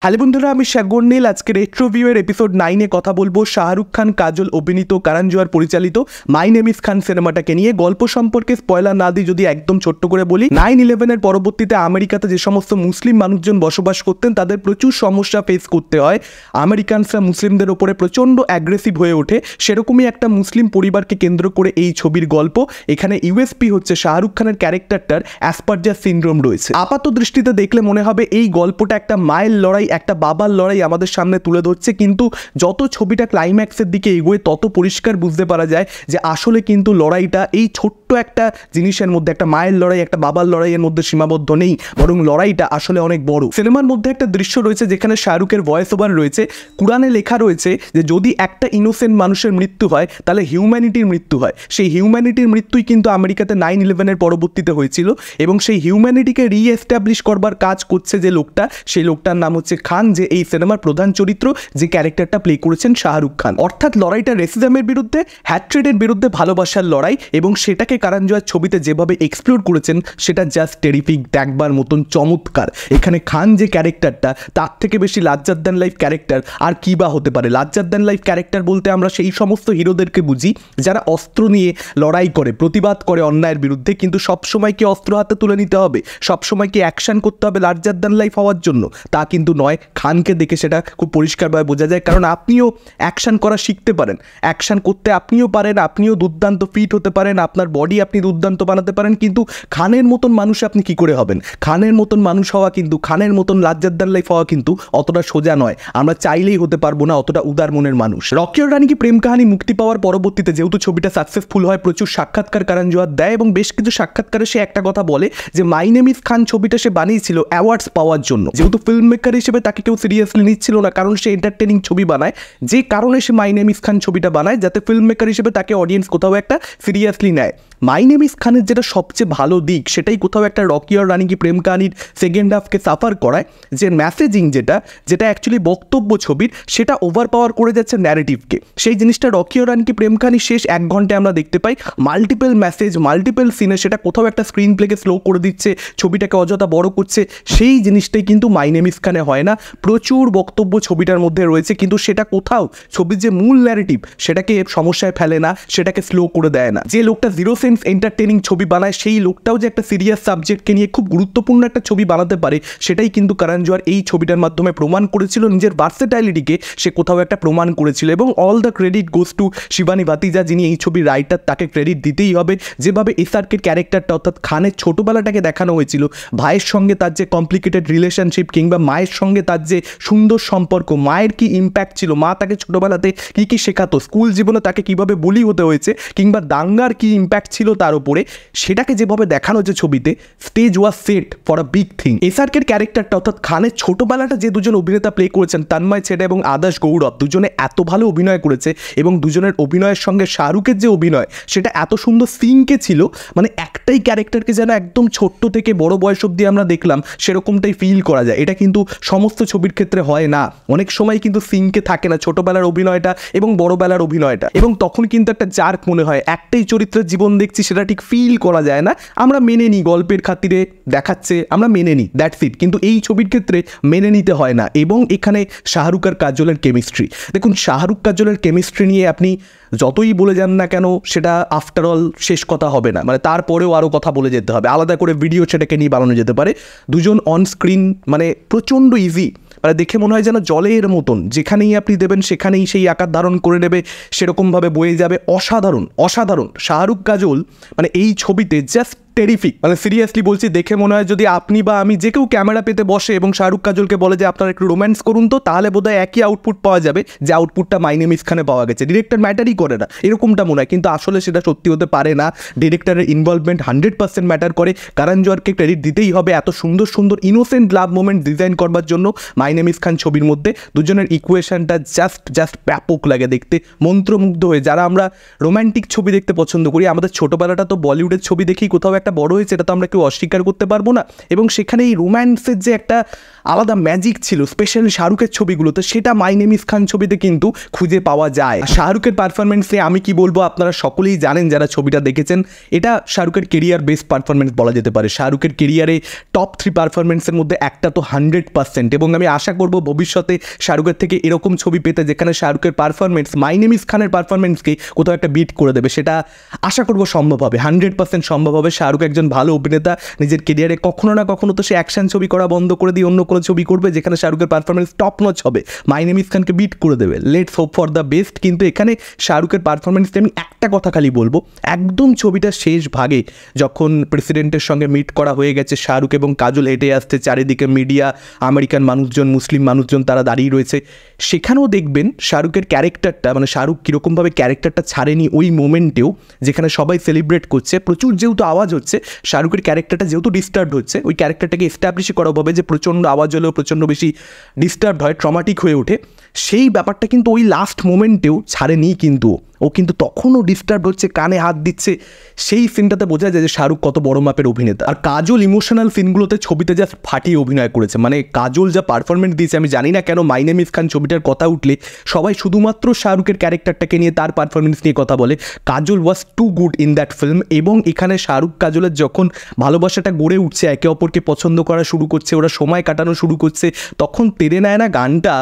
Hello বন্ধুরা, আমি সাগর নীল। আজকে রেট্রোভিউয়ের এপিসোড 9-এ কথা বলবো শাহরুখ খান, কাজল অভিনীত, করণ জোহর পরিচালিত মাই নেম ইজ খান সিনেমাটাকে নিয়ে। গল্প সম্পর্কে স্পয়লার না দিই, যদি একদম ছোট্ট করে বলি, 9/11-এর পরবর্তীতে আমেরিকাতে যে সমস্ত মুসলিম মানুষজন বসবাস করতেন তাদের প্রচুর সমস্যা ফেস করতে হয়। আমেরিকানসরা মুসলিমদের ওপরে প্রচণ্ড অ্যাগ্রেসিভ হয়ে ওঠে। সেরকমই একটা মুসলিম পরিবারকে কেন্দ্র করে এই ছবির গল্প। এখানে ইউএসপি হচ্ছে শাহরুখ খানের ক্যারেক্টারটার অ্যাসপারজার সিনড্রোম রয়েছে। আপাত দৃষ্টিতে দেখলে মনে হবে এই গল্পটা একটা মায়ের লড়াই, একটা বাবার লড়াই আমাদের সামনে তুলে ধরছে, কিন্তু যত ছবিটা ক্লাইম্যাক্সের দিকে এগোয় তত পরিষ্কার বুঝতে পারা যায় যে আসলে কিন্তু লড়াইটা এই ছোট্ট একটা জিনিসের মধ্যে, একটা মায়ের লড়াই, একটা বাবার লড়াইয়ের মধ্যে সীমাবদ্ধ নেই, বরং লড়াইটা আসলে অনেক বড়। সিনেমার মধ্যে একটা দৃশ্য রয়েছে যেখানে শাহরুখের ভয়েস ওভার রয়েছে। কুরআনে লেখা রয়েছে যে যদি একটা ইনোসেন্ট মানুষের মৃত্যু হয় তাহলে হিউম্যানিটির মৃত্যু হয়। সেই হিউম্যানিটির মৃত্যুই কিন্তু আমেরিকাতে 9/11-এর পরবর্তীতে হয়েছিল, এবং সেই হিউম্যানিটিকে রিএস্টাবলিশ করবার কাজ করছে যে লোকটা, সেই লোকটার নাম হচ্ছে খান, যে এই সিনেমার প্রধান চরিত্র, যে ক্যারেক্টারটা প্লে করেছেন শাহরুখ খান। অর্থাৎ লড়াইটা রেসিজমের বিরুদ্ধে, হ্যাট্রেডের বিরুদ্ধে ভালোবাসার লড়াই, এবং সেটাকে করণ জোহর ছবিতে যেভাবে এক্সপ্লোর করেছেন সেটা জাস্ট টেরিফিক, দেখবার মতন চমৎকার। এখানে খান যে ক্যারেক্টারটা, তার থেকে বেশি লার্জার দ্যান লাইফ ক্যারেক্টার আর কি বা হতে পারে। লার্জার দ্যান লাইফ ক্যারেক্টার বলতে আমরা সেই সমস্ত হিরোদেরকে বুঝি যারা অস্ত্র নিয়ে লড়াই করে, প্রতিবাদ করে অন্যায়ের বিরুদ্ধে, কিন্তু সবসময় কি অস্ত্র হাতে তুলে নিতে হবে, সবসময় কি অ্যাকশন করতে হবে লার্জার দ্যান লাইফ হওয়ার জন্য? তা কিন্তু নয়। খানকে দেখে সেটা খুব পরিষ্কারভাবে বোঝা যায়, কারণ আপনিও অ্যাকশন করা শিখতে পারেন, অ্যাকশন করতে আপনিও পারেন, আপনিও দুর্দান্ত ফিট হতে পারেন, আপনার বডি আপনি দুর্দান্ত বানাতে পারেন, কিন্তু খানের মতন মানুষ আপনি কি করে হবেন? খানের মতন মানুষ হওয়া কিন্তু, খানের মতন লার্জার দ্যান লাইফ হওয়া কিন্তু অতটা সোজা নয়। আমরা চাইলেই হতে পারবো না অতটা উদার মনের মানুষ। রকি আর রানি কি প্রেম কাহিনী মুক্তি পাওয়ার পরবর্তীতে যেহেতু ছবিটা সাকসেসফুল হয়, প্রচুর সাক্ষাৎকার করণ জোহর দেয়, এবং বেশ কিছু সাক্ষাৎকারে সে একটা কথা বলে যে মাই নেম ইজ খান ছবিটা সে বানিয়েছিল অ্যাওয়ার্ডস পাওয়ার জন্য। যেহেতু ফিল্ম মেকার হিসেবে তাকে কেউ সিরিয়াসলি নিচ্ছিল না, কারণ সে এন্টারটেনিং ছবি বানায়, যে কারণে সে মাই নেম ইজ খান ছবিটা বানায়, যাতে ফিল্ম মেকার হিসেবে তাকে অডিয়েন্স কোথাও একটা সিরিয়াসলি নেয়। মাই নেম ইজ খানের যেটা সবচেয়ে ভালো দিক, সেটাই কোথাও একটা রকি আর রানি কি প্রেম কাহিনীর সেকেন্ড হাফকে সাফার করায়, যে মেসেজিং যেটা অ্যাকচুয়ালি বক্তব্য ছবির, সেটা ওভার পাওয়ার করে যাচ্ছে ন্যারেটিভকে। সেই জিনিসটা রকি আর রানি কি প্রেম কাহিনী শেষ 1 ঘন্টায় আমরা দেখতে পাই। মাল্টিপল মেসেজ, মাল্টিপল সিনে সেটা কোথাও একটা স্ক্রিন প্লেকে স্লো করে দিচ্ছে, ছবিটাকে অযথা বড় করছে। সেই জিনিসটাই কিন্তু মাই নেম ইজ খানে হয় না। প্রচুর বক্তব্য ছবিটার মধ্যে রয়েছে, কিন্তু সেটা কোথাও ছবির যে মূল ন্যারেটিভ সেটাকে সমস্যায় ফেলে না, সেটাকে স্লো করে দেয় না। যে লোকটা জিরো সেন্স এন্টারটেনিং ছবি বানায়, সেই লোকটাও যে একটা সিরিয়াস সাবজেক্টকে নিয়ে খুব গুরুত্বপূর্ণ একটা ছবি বানাতে পারে, সেটাই কিন্তু করণ জোহর এই ছবিটার মাধ্যমে প্রমাণ করেছিল। নিজের ভার্সেটাইলিটিকে সে কোথাও একটা প্রমাণ করেছিল, এবং all the credit goes to Shivani Bhatija, যিনি এই ছবির রাইটার। তাকে ক্রেডিট দিতেই হবে। যেভাবে এসআরকের ক্যারেক্টারটা, অর্থাৎ খানের ছোটোবেলাটাকে দেখানো হয়েছিল, ভাইয়ের সঙ্গে তার যে কমপ্লিকেটেড রিলেশনশিপ, কিংবা মায়ের সঙ্গে তার যে সুন্দর সম্পর্ক, মায়ের কি ইম্প্যাক্ট ছিল, মা তাকে ছোটোবেলাতে কী কী শেখাতো, স্কুল জীবনে তাকে কীভাবে বুলি হতে হয়েছে, কিংবা দাঙ্গার কী ইম্প্যাক্ট ছিল তার উপরে, সেটাকে যেভাবে দেখানো হচ্ছে ছবিতে, stage was set for a big thing. এসআরকের ক্যারেক্টারটা, অর্থাৎ খানের ছোটোবেলাটা যে দুজন অভিনেতা প্লে করেছেন, তন্ময় ছেড়ে এবং আদর্শ গৌরব, দুজনে এত ভালো অভিনয় করেছে, এবং দুজনের অভিনয়ের সঙ্গে শাহরুখের যে অভিনয় সেটা এত সুন্দর সিঙ্কে ছিল। মানে একটাই ক্যারেক্টারকে যেন একদম ছোট্ট থেকে বড় বয়স অব্দি আমরা দেখলাম, সেরকমটাই ফিল করা যায়। এটা কিন্তু সমস্ত ছবির ক্ষেত্রে হয় না। অনেক সময় কিন্তু সিঙ্কে থাকে না ছোটোবেলার অভিনয়টা এবং বড়োবেলার অভিনয়টা, এবং তখন কিন্তু একটা জার্ক মনে হয়। একটাই চরিত্রের জীবন দেখছি, সেটা ঠিক ফিল করা যায় না। আমরা মেনে নিই, গল্পের খাতিরে দেখাচ্ছে, আমরা মেনে নিই, দ্যাটস ইট। কিন্তু এই ছবির ক্ষেত্রে মেনে নিতে হয় না। এবং এখানে শাহরুখ আর কাজলের কেমিস্ট্রি, দেখুন শাহরুখ কাজলের কেমিস্ট্রি নিয়ে আপনি যতই বলে যান না কেন, সেটা আফটার অল শেষ কথা হবে না। মানে তারপরেও আরও কথা বলে যেতে হবে, আলাদা করে ভিডিও সেটাকে নিয়ে বানানো যেতে পারে। দুজন অন স্ক্রিন মানে প্রচণ্ড ইজি, মানে দেখে মনে হয় যেন জলের মতন, যেখানেই আপনি দেবেন সেখানেই সেই আকার ধারণ করে নেবে, সেরকমভাবে বয়ে যাবে। অসাধারণ অসাধারণ শাহরুখ কাজল, মানে এই ছবিতে জাস্ট টেরিফিক। মানে সিরিয়াসলি বলছি, দেখে মনে হয় যদি আপনি বা আমি যে কেউ ক্যামেরা পেতে বসে এবং শাহরুখ কাজলকে বলে যে আপনারা একটু রোম্যান্স করুন তো, তাহলে বোধহয় একই আউটপুট পাওয়া যাবে, যে আউটপুটটা মাই নেম ইজ খানে পাওয়া গেছে। ডিরেক্টর ম্যাটারই করে না, এরকমটা মনে হয়, কিন্তু আসলে সেটা সত্যি হতে পারে না। ডিরেক্টরের ইনভলভমেন্ট 100% ম্যাটার করে। করণ জোহরকে ক্রেডিট দিতেই হবে এত সুন্দর সুন্দর ইনোসেন্ট লাভ মোমেন্ট ডিজাইন করবার জন্য মাই নেম ইজ খান ছবির মধ্যে। দুজনের ইকুয়েশনটা জাস্ট ব্যাপক লাগে দেখতে, মন্ত্রমুগ্ধ হয়ে। যারা আমরা রোম্যান্টিক ছবি দেখতে পছন্দ করি, আমাদের ছোটোবেলাটা তো বলিউডের ছবি দেখেই কোথাও একটা একটা বড় হয়েছে এটা তো আমরা কেউ অস্বীকার করতে পারবো না। এবং সেখানে এই রোম্যান্সের যে একটা আলাদা ম্যাজিক ছিল স্পেশালি শাহরুখের ছবিগুলোতে, সেটা মাই নেম ইজ খান ছবিতে কিন্তু খুঁজে পাওয়া যায়। শাহরুখের পারফরমেন্সে আমি কি বলবো, আপনারা সকলেই জানেন যারা ছবিটা দেখেছেন, এটা শাহরুখের কেরিয়ার বেস্ট পারফরমেন্স বলা যেতে পারে। শাহরুখের কেরিয়ারে টপ 3 পারফরমেন্সের মধ্যে একটা তো 100%, এবং আমি আশা করব ভবিষ্যতে শাহরুখের থেকে এরকম ছবি পেতে যেখানে শাহরুখের পারফরমেন্স মাই নেম ইজ খানের পারফরমেন্সকে কোথাও একটা বিট করে দেবে। সেটা আশা করব সম্ভব হবে, 100% সম্ভব হবে। শাহরুখ একজন ভালো অভিনেতা, নিজের কেরিয়ারে কখনো না কখনো তো সে অ্যাকশন ছবি করা বন্ধ করে দিয়ে অন্য কোনো ছবি করবে যেখানে শাহরুখের পারফরমেন্স টপ নচ হবে, মাই নেম ইজ খানকে বিট করে দেবে। Let's hope for the best. কিন্তু এখানে শাহরুখের পারফরমেন্সে আমি একটা কথা খালি বলবো, একদম ছবিটা শেষ ভাগে যখন প্রেসিডেন্টের সঙ্গে মিট করা হয়ে গেছে, শাহরুখ এবং কাজল হেঁটে আসছে, চারিদিকে মিডিয়া, আমেরিকান মানুষজন, মুসলিম মানুষজন তারা দাঁড়িয়ে রয়েছে, সেখানেও দেখবেন শাহরুখের ক্যারেক্টারটা, মানে শাহরুখ কীরকমভাবে ক্যারেক্টারটা ছাড়েনি ওই মোমেন্টেও, যেখানে সবাই সেলিব্রেট করছে, প্রচুর যেহেতু আওয়াজ হচ্ছে, শাহরুখের ক্যারেক্টারটা যেহেতু ডিস্টার্ব হচ্ছে, ওই ক্যারেক্টারটাকে এস্টাবলিশ করা হবে যে প্রচণ্ড আওয়াজ হলেও প্রচণ্ড বেশি ডিস্টার্ব হয়, ট্রমাটিক হয়ে ওঠে, সেই ব্যাপারটা কিন্তু ওই লাস্ট মোমেন্টেও ছাড়েনি। কিন্তু ও কিন্তু তখনও ডিস্টার্ব হচ্ছে, কানে হাত দিচ্ছে, সেই সিনটাতে বোঝা যায় যে শাহরুখ কত বড় মাপের অভিনেতা। আর কাজল ইমোশনাল সিনগুলোতে ছবিতে যা ফাটিয়ে অভিনয় করেছে, মানে কাজল যা পারফরমেন্স দিয়েছে, আমি জানি না কেন মাই নেম ইজ খান ছবিটার কথা উঠলে সবাই শুধুমাত্র শাহরুখের ক্যারেক্টারটাকে নিয়ে, তার পারফরমেন্স নিয়ে কথা বলে। Kajol was too good in that film. এবং এখানে শাহরুখ কাজলের যখন ভালোবাসাটা গড়ে উঠছে, একে অপরকে পছন্দ করা শুরু করছে, ওরা সময় কাটানো শুরু করছে, তখন তেরে নেয় না গানটা,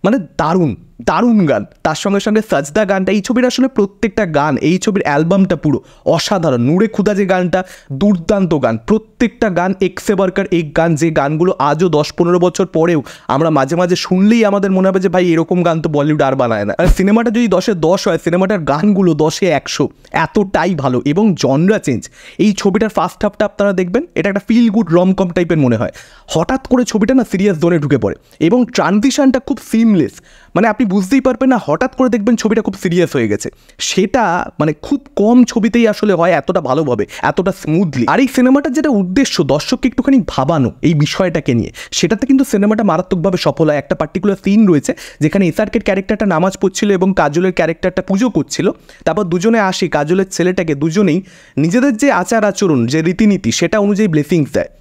মানে দারুণ দারুণ গান। তার সঙ্গে সঙ্গে সাজদা গানটা, এই ছবির আসলে প্রত্যেকটা গান, এই ছবির অ্যালবামটা পুরো অসাধারণ। নূরে খুদা যে গানটা, দুর্দান্ত গান, প্রত্যেকটা গান এক্সে বার্কার এক গান, যে গানগুলো আজও 10-15 বছর পরেও আমরা মাঝে মাঝে শুনলেই আমাদের মনে হবে যে ভাই এরকম গান তো বলিউড আর বানায় না। আর সিনেমাটা যদি 10-এ 10 হয়, সিনেমাটার গানগুলো 10-এ 100, এতটাই ভালো। এবং জনরা চেঞ্জ, এই ছবিটার ফার্স্ট হাফটা আপনারা দেখবেন, এটা একটা ফিল গুড রমকম টাইপের মনে হয়, হঠাৎ করে ছবিটা না সিরিয়াস জোনে ঢুকে পড়ে, এবং ট্রানজিশনটা খুব সিমলেস, মানে আপনি বুঝতেই পারবেন না, হঠাৎ করে দেখবেন ছবিটা খুব সিরিয়াস হয়ে গেছে। সেটা মানে খুব কম ছবিতেই আসলে হয় এতটা ভালোভাবে, এতটা স্মুথলি। আর এই সিনেমাটার যেটা উদ্দেশ্য দর্শককে একটুখানি ভাবানো এই বিষয়টাকে নিয়ে, সেটাতে কিন্তু সিনেমাটা মারাত্মকভাবে সফল হয়। একটা পার্টিকুলার সিন রয়েছে যেখানে এসআরকের ক্যারেক্টারটা নামাজ পড়ছিল এবং কাজলের ক্যারেক্টারটা পুজো করছিল, তারপর দুজনে আসি, কাজলের ছেলেটাকে দুজনেই নিজেদের যে আচার আচরণ, যে রীতিনীতি, সেটা অনুযায়ী ব্লেসিংস দেয়।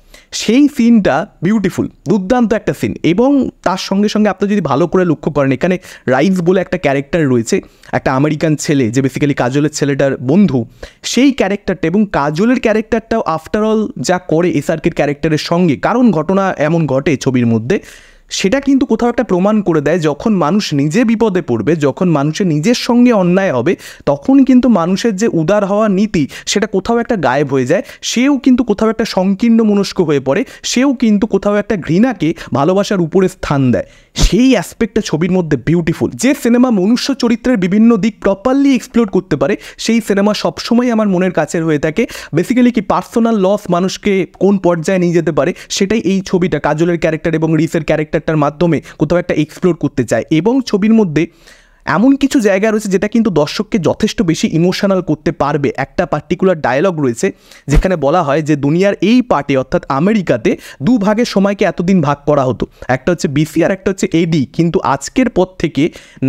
সেই সিনটা বিউটিফুল, দুর্দান্ত একটা সিন। এবং তার সঙ্গে সঙ্গে আপনি যদি ভালো করে লক্ষ্য করেন, এখানে রাইস বলে একটা ক্যারেক্টার রয়েছে, একটা আমেরিকান ছেলে যে বেসিক্যালি কাজলের ছেলেটার বন্ধু, সেই ক্যারেক্টারটা এবং কাজলের ক্যারেক্টারটাও আফটারঅল যা করে এসআরকের ক্যারেক্টারের সঙ্গে, কারণ ঘটনা এমন ঘটে ছবির মধ্যে, সেটা কিন্তু কোথাও একটা প্রমাণ করে দেয় যখন মানুষ নিজে বিপদে পড়বে, যখন মানুষের নিজের সঙ্গে অন্যায় হবে, তখন কিন্তু মানুষের যে উদার হওয়া নীতি সেটা কোথাও একটা গায়েব হয়ে যায়। সেও কিন্তু কোথাও একটা সংকীর্ণ মনস্ক হয়ে পড়ে, সেও কিন্তু কোথাও একটা ঘৃণাকে ভালোবাসার উপরে স্থান দেয়। সেই অ্যাসপেক্টটা ছবির মধ্যে বিউটিফুল। যে সিনেমা মনুষ্য চরিত্রের বিভিন্ন দিক প্রপারলি এক্সপ্লোর করতে পারে, সেই সিনেমা সবসময় আমার মনের কাছের হয়ে থাকে। বেসিক্যালি কি পার্সোনাল লস মানুষকে কোন পর্যায়ে নিয়ে যেতে পারে, সেটাই এই ছবিটা কাজলের ক্যারেক্টার এবং রিসের ক্যারেক্টারটার মাধ্যমে কোথাও একটা এক্সপ্লোর করতে চায়। এবং ছবির মধ্যে এমন কিছু জায়গা রয়েছে যেটা কিন্তু দর্শককে যথেষ্ট বেশি ইমোশনাল করতে পারবে। একটা পার্টিকুলার ডায়লগ রয়েছে যেখানে বলা হয় যে দুনিয়ার এই পার্টে অর্থাৎ আমেরিকাতে দুভাগে সময়কে এতদিন ভাগ করা হতো, একটা হচ্ছে বিসি আর একটা হচ্ছে এডি, কিন্তু আজকের পর থেকে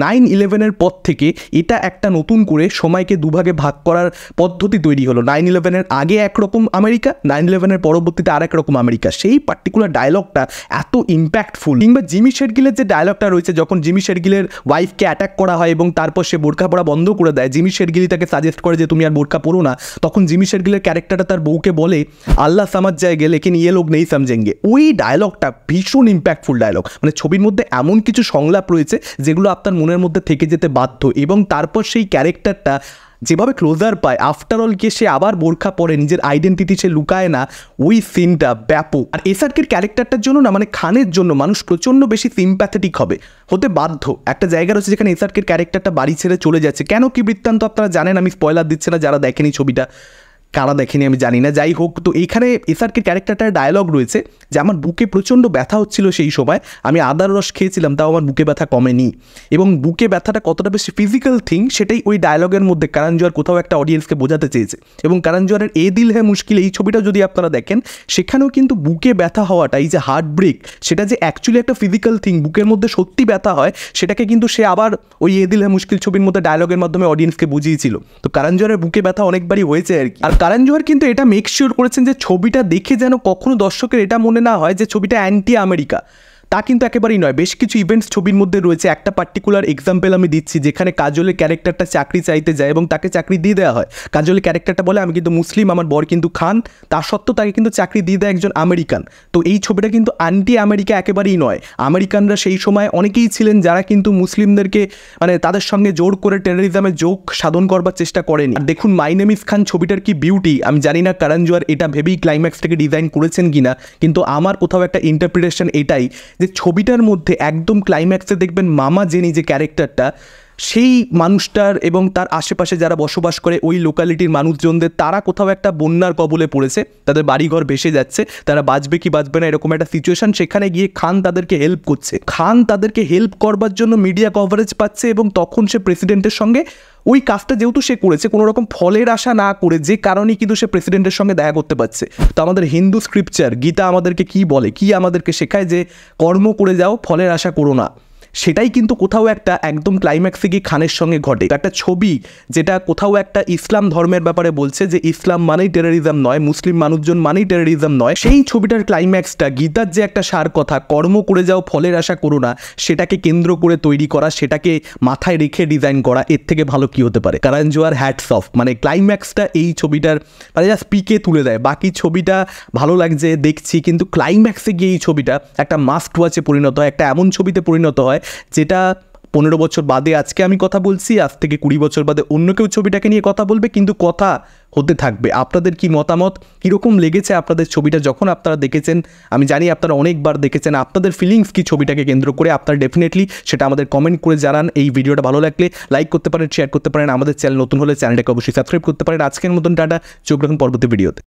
9/11-এর পর থেকে এটা একটা নতুন করে সময়কে দুভাগে ভাগ করার পদ্ধতি তৈরি হলো। 9/11-এর আগে একরকম আমেরিকা, 9/11-এর পরবর্তীতে আরেক রকম আমেরিকা। সেই পার্টিকুলার ডায়লগটা এত ইম্প্যাক্টফুল। কিংবা জিমি শেরগিলের যে ডায়লগটা রয়েছে, যখন জিমি শেরগিলের ওয়াইফকে অ্যাটাক করা হয় এবং তারপর সে বোরকা পরা বন্ধ করে দেয়, জিমি শেরগিলি তাকে সাজেস্ট করে যে তুমি আর বোরকা পরো না, তখন জিমি শেরগিলের ক্যারেক্টারটা তার বউকে বলে আল্লাহ সামাজ যায়গে লেকিন ইয়ে লোক নেই সমঝেঙ্গে। ওই ডায়লগটা ভীষণ ইম্প্যাক্টফুল ডায়লগ। মানে ছবির মধ্যে এমন কিছু সংলাপ রয়েছে যেগুলো আপনার মনের মধ্যে থেকে যেতে বাধ্য। এবং তারপর সেই ক্যারেক্টারটা যেভাবে ক্লোজার পায়, আফটারঅল গিয়ে সে আবার বোরখা পরে, নিজের আইডেন্টিটি সে লুকায় না, ওই সিনটা ব্যাপক। আর এসআরকের ক্যারেক্টারটার জন্য না, মানে খানের জন্য মানুষ প্রচণ্ড বেশি সিম্প্যাথেটিক হতে বাধ্য। একটা জায়গা রয়েছে যেখানে এসআরকের ক্যারেক্টারটা বাড়ি ছেড়ে চলে যাচ্ছে, কেন কি বৃত্তান্ত আপনারা জানেন, আমি স্পয়লার দিচ্ছি না, যারা দেখেনি ছবিটা, কারা দেখেনি আমি জানি না, যাই হোক। তো এইখানে এসআরকের ক্যারেক্টারটার ডায়লগ রয়েছে যে আমার বুকে প্রচণ্ড ব্যথা হচ্ছিল সেই সময়, আমি আদার রস খেয়েছিলাম, তাও আমার বুকে ব্যথা কমেনি। এবং বুকে ব্যথাটা কতটা বেশি ফিজিক্যাল থিং, সেটাই ওই ডায়লগের মধ্যে কারণ জোহর কোথাও একটা অডিয়েন্সকে বোঝাতে চেয়েছে। এবং কারণ জোহরের এ দিল হ্যায় মুশকিল, এই ছবিটাও যদি আপনারা দেখেন, সেখানেও কিন্তু বুকে ব্যথা হওয়াটা, এই যে হার্ট ব্রেক, সেটা যে অ্যাকচুয়ালি একটা ফিজিক্যাল থিং, বুকের মধ্যে সত্যি ব্যথা হয়, সেটাকে কিন্তু সে আবার ওই এ দিল হ্যায় মুশকিল ছবির মধ্যে ডায়লগের মাধ্যমে অডিয়েন্সকে বুঝিয়েছিল। তো কারণ জোহরের বুকে ব্যথা অনেকবারই হয়েছে আর কি। আর কারণ জোহর কিন্তু এটা মেক শিওর করেছেন যে ছবিটা দেখে যেন কখনো দর্শকের এটা মনে না হয় যে ছবিটা অ্যান্টি আমেরিকা, তা কিন্তু একেবারেই নয়। বেশ কিছু ইভেন্টস ছবির মধ্যে রয়েছে। একটা পার্টিকুলার এক্সাম্পল আমি দিচ্ছি, যেখানে কাজলের ক্যারেক্টারটা চাকরি চাইতে যায় এবং তাকে চাকরি দিয়ে দেওয়া হয়। কাজলের ক্যারেক্টারটা বলে আমি কিন্তু মুসলিম, আমার বর কিন্তু খান, তা সত্ত্বেও তাকে কিন্তু চাকরি দিয়ে দেয় একজন আমেরিকান। তো এই ছবিটা কিন্তু অ্যান্টি আমেরিকা একেবারেই নয়। আমেরিকানরা সেই সময় অনেকেই ছিলেন যারা কিন্তু মুসলিমদেরকে মানে তাদের সঙ্গে জোর করে টেররিজমের যোগ সাধন করবার চেষ্টা করেনি। দেখুন মাই নেম ইজ খান ছবিটার কি বিউটি। আমি জানি না কারণ জোহর এটা ভেবেই ক্লাইম্যাক্সটাকে ডিজাইন করেছেন কিনা, কিন্তু আমার কোথাও একটা ইন্টারপ্রিটেশন এটাই যে ছবিটার মধ্যে একদম ক্লাইম্যাক্সে দেখবেন মামা জেনি যে ক্যারেক্টারটা, সেই মানুষটার এবং তার আশেপাশে যারা বসবাস করে ওই লোকালিটির মানুষজনদের, তারা কোথাও একটা বন্যার কবলে পড়েছে, তাদের বাড়িঘর ভেসে যাচ্ছে, তারা বাঁচবে কি বাঁচবে না এরকম একটা সিচুয়েশন। সেখানে গিয়ে খান তাদেরকে হেল্প করছে, খান তাদেরকে হেল্প করবার জন্য মিডিয়া কভারেজ পাচ্ছে এবং তখন সে প্রেসিডেন্টের সঙ্গে ওই কাজটা যেহেতু সে করেছে কোনো রকম ফলের আশা না করে, যে কারণেই কিন্তু সে প্রেসিডেন্টের সঙ্গে দেখা করতে পারছে। তো আমাদের হিন্দু স্ক্রিপচার গীতা আমাদেরকে কি বলে, কি আমাদেরকে শেখায় যে কর্ম করে যাও, ফলের আশা করো না। সেটাই কিন্তু কোথাও একটা একদম ক্লাইম্যাক্সে গিয়ে খানের সঙ্গে ঘটে। একটা ছবি যেটা কোথাও একটা ইসলাম ধর্মের ব্যাপারে বলছে যে ইসলাম মানেই টেররিজম নয়, মুসলিম মানুষজন মানেই টেররিজম নয়, সেই ছবিটার ক্লাইম্যাক্সটা গীতার যে একটা সার কথা, কর্ম করে যাও ফলের আশা করো না, সেটাকে কেন্দ্র করে তৈরি করা, সেটাকে মাথায় রেখে ডিজাইন করা, এর থেকে ভালো কি হতে পারে। কারণ জোয়ার হ্যাটস অফ, মানে ক্লাইম্যাক্সটা এই ছবিটার মানে জাস্ট পিকে তুলে দেয়। বাকি ছবিটা ভালো লাগছে দেখছি, কিন্তু ক্লাইম্যাক্সে গিয়ে এই ছবিটা একটা মাস্ট ওয়াচে পরিণত হয়, একটা এমন ছবিতে পরিণত হয় যেটা 15 বছর বাদে আজকে আমি কথা বলছি, আজ থেকে 20 বছর বাদে অন্য কেউ ছবিটাকে নিয়ে কথা বলবে, কিন্তু কথা হতে থাকবে। আপনাদের কি মতামত, কীরকম লেগেছে আপনাদের ছবিটা যখন আপনারা দেখেছেন? আমি জানি আপনারা অনেকবার দেখেছেন, আপনাদের ফিলিংস কি ছবিটাকে কেন্দ্র করে, আপনারা ডেফিনেটলি সেটা আমাদের কমেন্ট করে জানান। এই ভিডিওটা ভালো লাগলে লাইক করতে পারেন, শেয়ার করতে পারেন, আমাদের চ্যানেল নতুন হলে চ্যানেলটাকে অবশ্যই সাবস্ক্রাইব করতে পারেন। আজকের মতন টাটা, চোখ রাখুন পরবর্তী ভিডিওতে।